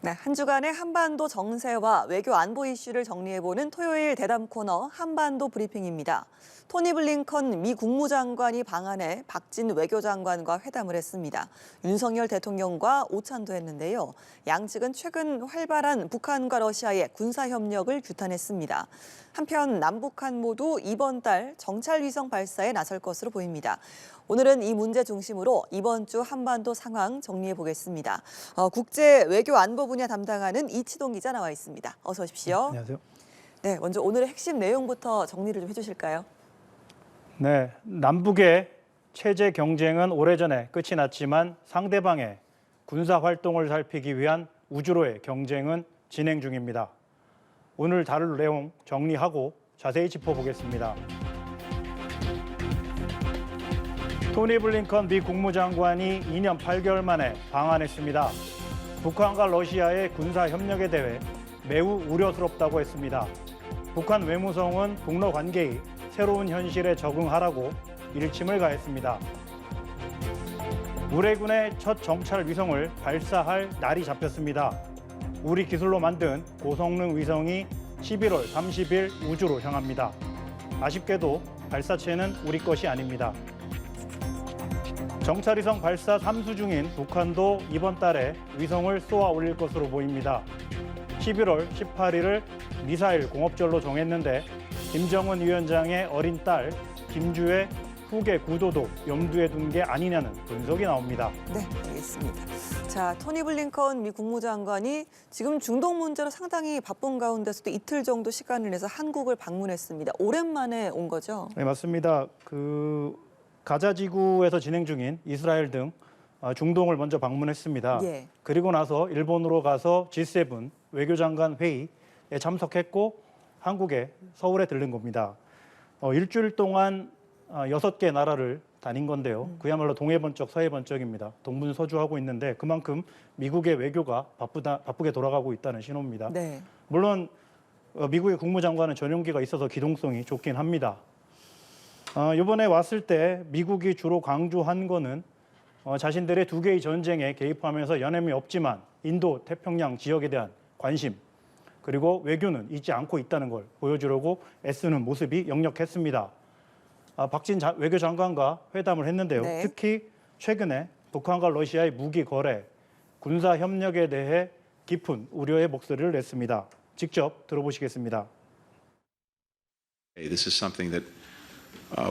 네, 한 주간의 한반도 정세와 외교 안보 이슈를 정리해보는 토요일 대담 코너 한반도 브리핑입니다. 토니 블링컨 미 국무장관이 방한해 박진 외교장관과 회담을 했습니다. 윤석열 대통령과 오찬도 했는데요. 양측은 최근 활발한 북한과 러시아의 군사협력을 규탄했습니다. 한편 남북한 모두 이번 달 정찰위성 발사에 나설 것으로 보입니다. 오늘은 이 문제 중심으로 이번 주 한반도 상황 정리해 보겠습니다. 국제 외교 안보 분야 담당하는 이치동 기자 나와 있습니다. 어서 오십시오. 안녕하세요. 네, 먼저 오늘의 핵심 내용부터 정리를 좀 해주실까요? 네, 남북의 체제 경쟁은 오래전에 끝이 났지만 상대방의 군사 활동을 살피기 위한 우주로의 경쟁은 진행 중입니다. 오늘 다룰 내용 정리하고 자세히 짚어보겠습니다. 토니 블링컨 미 국무장관이 2년 8개월 만에 방한했습니다. 북한과 러시아의 군사 협력에 대해 매우 우려스럽다고 했습니다. 북한 외무성은 북러 관계의 새로운 현실에 적응하라고 일침을 가했습니다. 우레군의 첫 정찰 위성을 발사할 날이 잡혔습니다. 우리 기술로 만든 고성능 위성이 11월 30일 우주로 향합니다. 아쉽게도 발사체는 우리 것이 아닙니다. 정찰위성 발사 3수 중인 북한도 이번 달에 위성을 쏘아 올릴 것으로 보입니다. 11월 18일을 미사일 공업절로 정했는데 김정은 위원장의 어린 딸 김주의 후계 구도도 염두에 둔 게 아니냐는 분석이 나옵니다. 네, 알겠습니다. 자, 토니 블링컨 미 국무장관이 지금 중동 문제로 상당히 바쁜 가운데서도 이틀 정도 시간을 내서 한국을 방문했습니다. 오랜만에 온 거죠? 네, 맞습니다. 가자 지구에서 진행 중인 이스라엘 등 중동을 먼저 방문했습니다. 예. 그리고 나서 일본으로 가서 G7 외교장관 회의에 참석했고 한국에 서울에 들른 겁니다. 일주일 동안 6개 나라를 다닌 건데요. 그야말로 동해번쩍 서해번쩍입니다. 동분서주하고 있는데 그만큼 미국의 외교가 바쁘게 돌아가고 있다는 신호입니다. 네. 물론 미국의 국무장관은 전용기가 있어서 기동성이 좋긴 합니다. 이번에 왔을 때 미국이 주로 강조한 거는 자신들의 두 개의 전쟁에 개입하면서 연함이 없지만 인도 태평양 지역에 대한 관심 그리고 외교는 잊지 않고 있다는 걸 보여주려고 애쓰는 모습이 역력했습니다. 박진 외교장관과 회담을 했는데요. 네. 특히 최근에 북한과 러시아의 무기 거래, 군사 협력에 대해 깊은 우려의 목소리를 냈습니다. 직접 들어보시겠습니다. This is something that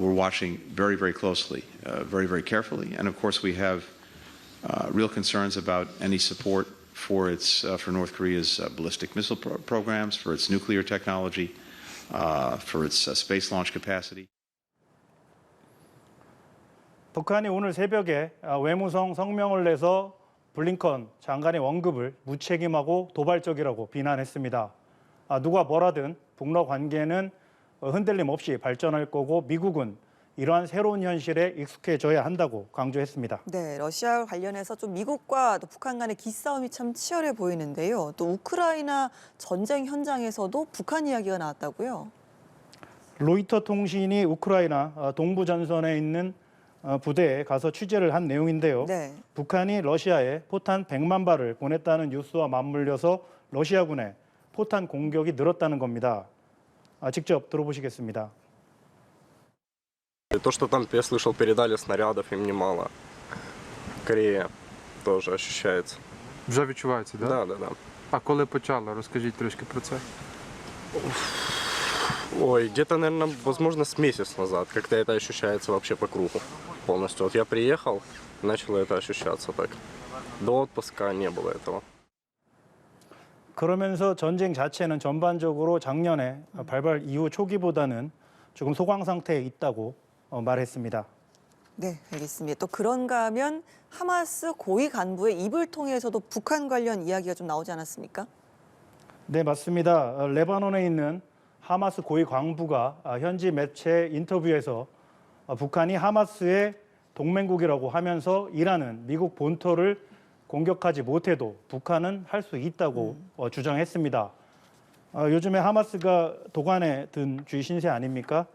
we're watching very, very closely, very, very carefully. And of course, we have real concerns about any support for North Korea's ballistic missile programs, for its nuclear technology, for its space launch capacity. 북한이 오늘 새벽에 외무성 성명을 내서 블링컨 장관의 언급을 무책임하고 도발적이라고 비난했습니다. 누가 뭐라든 북러 관계는 흔들림 없이 발전할 거고 미국은 이러한 새로운 현실에 익숙해져야 한다고 강조했습니다. 네, 러시아 관련해서 좀 미국과 또 북한 간의 기싸움이 참 치열해 보이는데요. 또 우크라이나 전쟁 현장에서도 북한 이야기가 나왔다고요? 로이터 통신이 우크라이나 동부 전선에 있는 부대에 가서 취재를 한 내용인데요. 네. 북한이 러시아에 포탄 100만 발을 보냈다는 뉴스와 맞물려서 러시아군의 포탄 공격이 늘었다는 겁니다. 직접 들어보시겠습니다. То, что там, я слышал, передали снарядов им немало. Корея тоже ощущается. Вже відчувається, так? Да. А коли почало? Розкажіть трошки про це. Ой, где-то, наверное, возможно, с месяц назад. Как-то это ощущается вообще по кругу полностью. Вот я приехал, начало это ощущаться так. До отпуска не было этого. 그러면서 전쟁 자체는 전반적으로 작년에 발발 이후 초기보다는 조금 소강 상태에 있다고 말했습니다. 네, 알겠습니다. 또 그런가 하면 하마스 고위 간부의 입을 통해서도 북한 관련 이야기가 좀 나오지 않았습니까? 네, 맞습니다. 레바논에 있는 하마스 고위 간부가 현지 매체 인터뷰에서 북한이 하마스의 동맹국이라고 하면서 이라는 미국 본토를 공격하지 못해도 북한은 할 수 있다고 주장했습니다. 요즘에 하마스가 도관에 든 쥐 신세 아닙니까?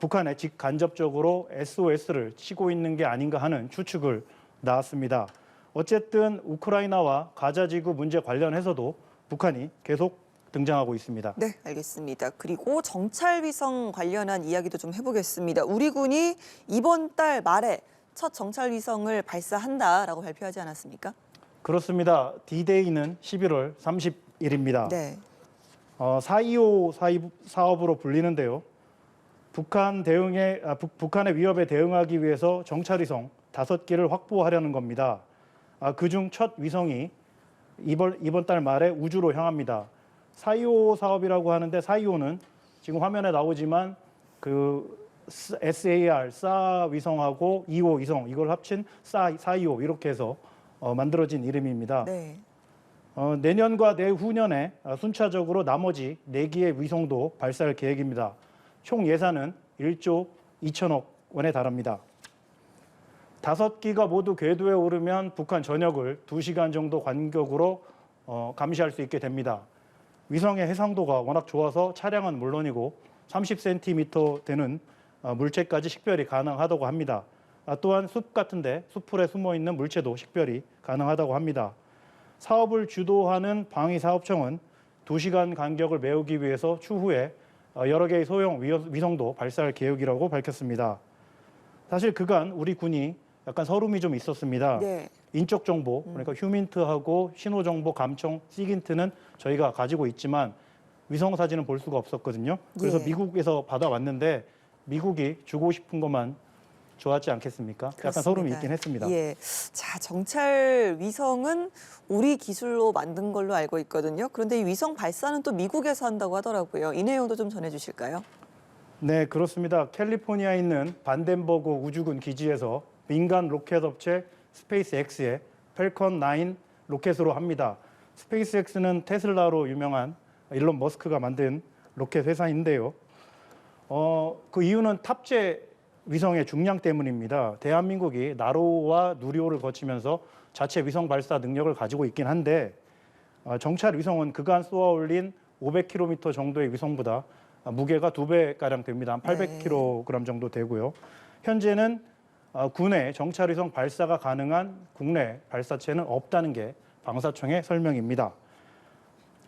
북한에 직간접적으로 SOS를 치고 있는 게 아닌가 하는 추측을 나왔습니다. 어쨌든 우크라이나와 가자 지구 문제 관련해서도 북한이 계속 등장하고 있습니다. 네, 알겠습니다. 그리고 정찰 위성 관련한 이야기도 좀 해보겠습니다. 우리 군이 이번 달 말에 첫 정찰 위성을 발사한다라고 발표하지 않았습니까? 그렇습니다. D-Day는 11월 30일입니다. 네. 425 사업으로 불리는데요. 북한의 위협에 대응하기 위해서 정찰위성 5기를 확보하려는 겁니다. 그중 첫 위성이 이번 달 말에 우주로 향합니다. 425 사업이라고 하는데 425는 지금 화면에 나오지만 그 SAR, 사 위성하고 25 위성 이걸 합친 425 이렇게 해서 만들어진 이름입니다. 네. 내년과 내후년에 순차적으로 나머지 4기의 위성도 발사할 계획입니다. 총 예산은 1조 2천억 원에 달합니다. 5기가 모두 궤도에 오르면 북한 전역을 2시간 정도 간격으로 감시할 수 있게 됩니다. 위성의 해상도가 워낙 좋아서 차량은 물론이고 30cm 되는 물체까지 식별이 가능하다고 합니다. 또한 숲 같은데 숲풀에 숨어있는 물체도 식별이 가능하다고 합니다. 사업을 주도하는 방위사업청은 2시간 간격을 메우기 위해서 추후에 여러 개의 소형 위성도 발사할 계획이라고 밝혔습니다. 사실 그간 우리 군이 약간 서름이 좀 있었습니다. 네. 인적 정보, 그러니까 휴민트하고 신호 정보 감청, 시긴트는 저희가 가지고 있지만 위성 사진은 볼 수가 없었거든요. 그래서 예. 미국에서 받아왔는데 미국이 주고 싶은 것만 좋았지 않겠습니까? 약간 그렇습니다. 서름이 있긴 했습니다. 예. 자, 정찰 위성은 우리 기술로 만든 걸로 알고 있거든요. 그런데 이 위성 발사는 또 미국에서 한다고 하더라고요. 이 내용도 좀 전해주실까요? 네, 그렇습니다. 캘리포니아에 있는 반덴버그 우주군 기지에서 민간 로켓 업체 스페이스X의 펠컨 9 로켓으로 합니다. 스페이스X는 테슬라로 유명한 일론 머스크가 만든 로켓 회사인데요. 그 이유는 탑재 위성의 중량 때문입니다. 대한민국이 나로와 누리호를 거치면서 자체 위성 발사 능력을 가지고 있긴 한데 정찰 위성은 그간 쏘아 올린 500km 정도의 위성보다 무게가 2배가량 됩니다. 한 800kg 정도 되고요. 현재는 국내 정찰 위성 발사가 가능한 국내 발사체는 없다는 게 방사청의 설명입니다.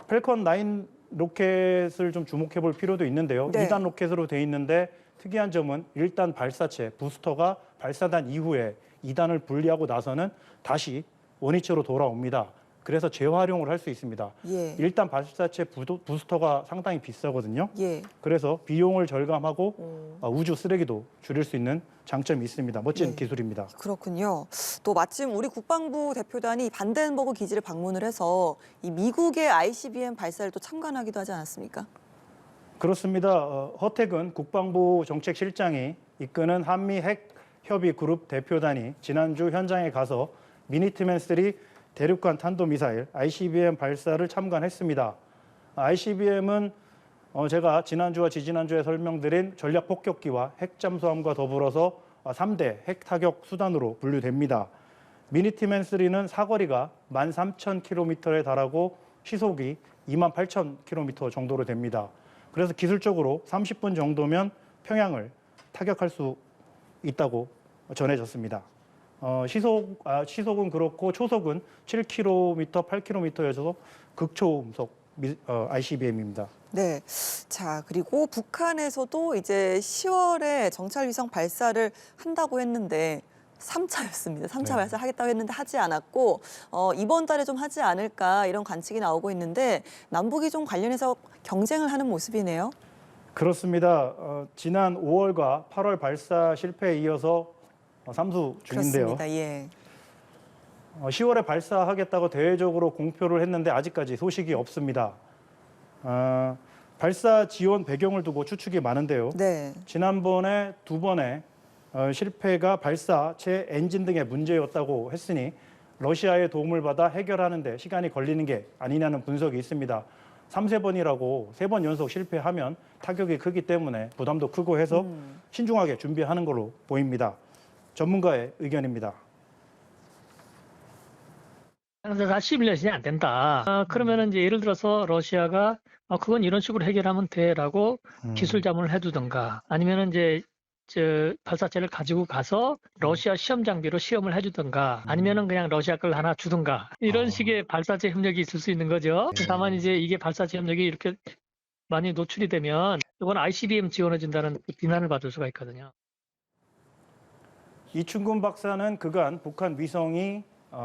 펠컨 9 로켓을 좀 주목해 볼 필요도 있는데요. 네. 2단 로켓으로 돼 있는데 특이한 점은 1단 발사체 부스터가 발사단 이후에 2단을 분리하고 나서는 다시 원위치로 돌아옵니다. 그래서 재활용을 할 수 있습니다. 예. 1단 발사체 부스터가 상당히 비싸거든요. 예. 그래서 비용을 절감하고 오. 우주 쓰레기도 줄일 수 있는 장점이 있습니다. 멋진 네. 기술입니다. 그렇군요. 또 마침 우리 국방부 대표단이 반덴버그 기지를 방문을 해서 이 미국의 ICBM 발사를 또 참관하기도 하지 않았습니까? 그렇습니다. 허택은 국방부 정책실장이 이끄는 한미 핵 협의 그룹 대표단이 지난주 현장에 가서 미니트맨 3 대륙간 탄도미사일 ICBM 발사를 참관했습니다. ICBM은 제가 지난주와 지지난주에 설명드린 전략 폭격기와 핵 잠수함과 더불어서 3대 핵 타격 수단으로 분류됩니다. 미니트맨 3는 사거리가 13,000km에 달하고 시속이 28,000km 정도로 됩니다. 그래서 기술적으로 30분 정도면 평양을 타격할 수 있다고 전해졌습니다. 시속은 그렇고 초속은 7km, 8km여서 극초음속 ICBM입니다. 네. 자, 그리고 북한에서도 이제 10월에 정찰 위성 발사를 한다고 했는데 3차였습니다. 3차 네. 발사하겠다고 했는데 하지 않았고 이번 달에 좀 하지 않을까 이런 관측이 나오고 있는데 남북이 좀 관련해서 경쟁을 하는 모습이네요. 그렇습니다. 지난 5월과 8월 발사 실패에 이어서 삼수 중인데요. 그렇습니다. 예. 10월에 발사하겠다고 대외적으로 공표를 했는데 아직까지 소식이 없습니다. 발사 지원 배경을 두고 추측이 많은데요. 네. 지난번에 2번의 실패가 발사체 엔진 등의 문제였다고 했으니 러시아의 도움을 받아 해결하는 데 시간이 걸리는 게 아니냐는 분석이 있습니다. 3~4번이라고 3번 연속 실패하면 타격이 크기 때문에 부담도 크고 해서 신중하게 준비하는 걸로 보입니다. 전문가의 의견입니다. 다 시뮬레이션이 안 된다. 그러면은 이제 예를 들어서 러시아가 그건 이런 식으로 해결하면 돼라고 기술 자문을 해두던가 아니면은 이제 발사체를 가지고 가서 러시아 시험 장비로 시험을 해주든가 아니면은 그냥 러시아 걸 하나 주든가 이런 식의 발사체 협력이 있을 수 있는 거죠. 다만 이제 이게 발사체 협력이 이렇게 많이 노출이 되면 이건 ICBM 지원해준다는 비난을 받을 수가 있거든요. 이충근 박사는 그간 북한 위성이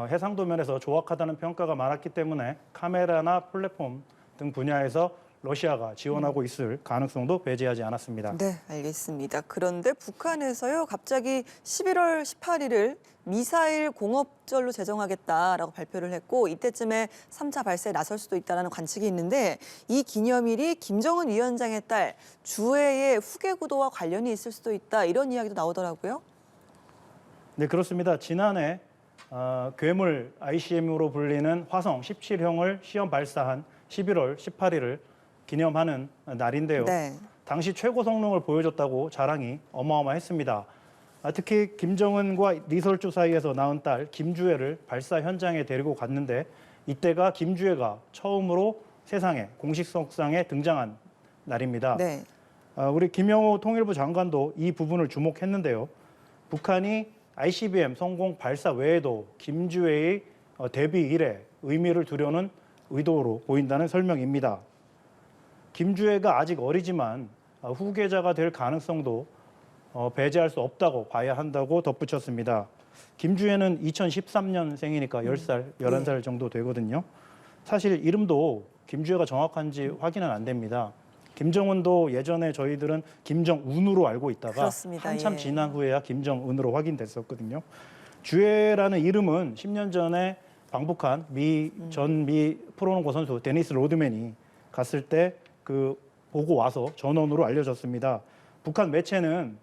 해상 도면에서 조악하다는 평가가 많았기 때문에 카메라나 플랫폼 등 분야에서 러시아가 지원하고 있을 가능성도 배제하지 않았습니다. 네, 알겠습니다. 그런데 북한에서요, 갑자기 11월 18일을 미사일 공업절로 제정하겠다라고 발표를 했고 이때쯤에 3차 발사에 나설 수도 있다는 관측이 있는데 이 기념일이 김정은 위원장의 딸 주애의 후계 구도와 관련이 있을 수도 있다 이런 이야기도 나오더라고요. 네, 그렇습니다. 지난해 괴물 ICM으로 불리는 화성 17형을 시험 발사한 11월 18일을 기념하는 날인데요. 네. 당시 최고 성능을 보여줬다고 자랑이 어마어마했습니다. 특히 김정은과 리설주 사이에서 낳은 딸 김주애를 발사 현장에 데리고 갔는데 이때가 김주애가 처음으로 세상에 공식석상에 등장한 날입니다. 네. 우리 김영호 통일부 장관도 이 부분을 주목했는데요. 북한이 ICBM 성공 발사 외에도 김주애의 데뷔 이래 의미를 두려는 의도로 보인다는 설명입니다. 김주애가 아직 어리지만 후계자가 될 가능성도 배제할 수 없다고 봐야 한다고 덧붙였습니다. 김주애는 2013년생이니까 10살, 11살 정도 되거든요. 사실 이름도 김주애가 정확한지 확인은 안 됩니다. 김정은도 예전에 저희들은 김정운으로 알고 있다가 그렇습니다. 한참 예. 지난 후에야 김정은으로 확인됐었거든요. 주애라는 이름은 10년 전에 방북한 전 미 프로농구 선수 데니스 로드맨이 갔을 때 그 보고 와서 전원으로 알려졌습니다. 북한 매체는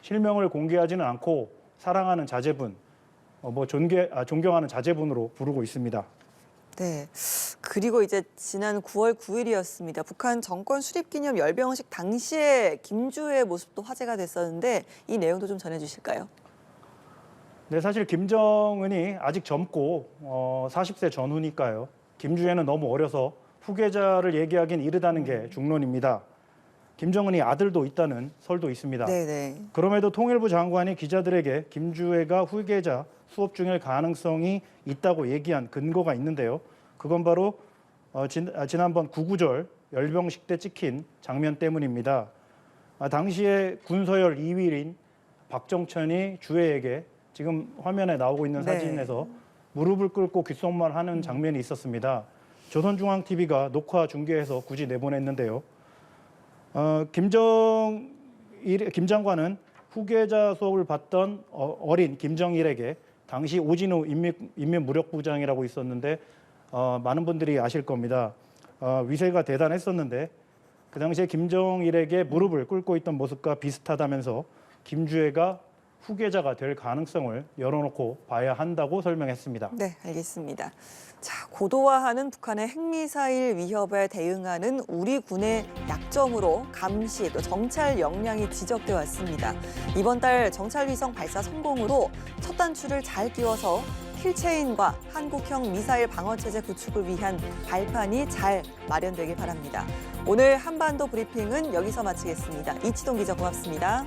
실명을 공개하지는 않고 사랑하는 자제분, 존경하는 자제분으로 부르고 있습니다. 네. 그리고 이제 지난 9월 9일이었습니다. 북한 정권 수립 기념 열병식 당시에 김주애의 모습도 화제가 됐었는데 이 내용도 좀 전해주실까요? 네, 사실 김정은이 아직 젊고 40세 전후니까요. 김주애는 너무 어려서 후계자를 얘기하긴 이르다는 게 중론입니다. 김정은이 아들도 있다는 설도 있습니다. 네네. 그럼에도 통일부 장관이 기자들에게 김주애가 후계자 수업 중일 가능성이 있다고 얘기한 근거가 있는데요. 그건 바로 지난번 구구절 열병식 때 찍힌 장면 때문입니다. 당시에 군서열 2위인 박정천이 주애에게 지금 화면에 나오고 있는 네. 사진에서 무릎을 꿇고 귓속말 하는 장면이 있었습니다. 조선중앙TV가 녹화 중계해서 굳이 내보냈는데요. 김 장관은 후계자 수업을 받던 어린 김정일에게 당시 오진우 인민무력부장이라고 있었는데 많은 분들이 아실 겁니다. 위세가 대단했었는데 그 당시에 김정일에게 무릎을 꿇고 있던 모습과 비슷하다면서 김주애가 후계자가 될 가능성을 열어놓고 봐야 한다고 설명했습니다. 네, 알겠습니다. 자, 고도화하는 북한의 핵미사일 위협에 대응하는 우리 군의 약점으로 감시 또 정찰 역량이 지적돼 왔습니다. 이번 달 정찰위성 발사 성공으로 첫 단추를 잘 끼워서 킬체인과 한국형 미사일 방어체제 구축을 위한 발판이 잘 마련되길 바랍니다. 오늘 한반도 브리핑은 여기서 마치겠습니다. 이치동 기자 고맙습니다.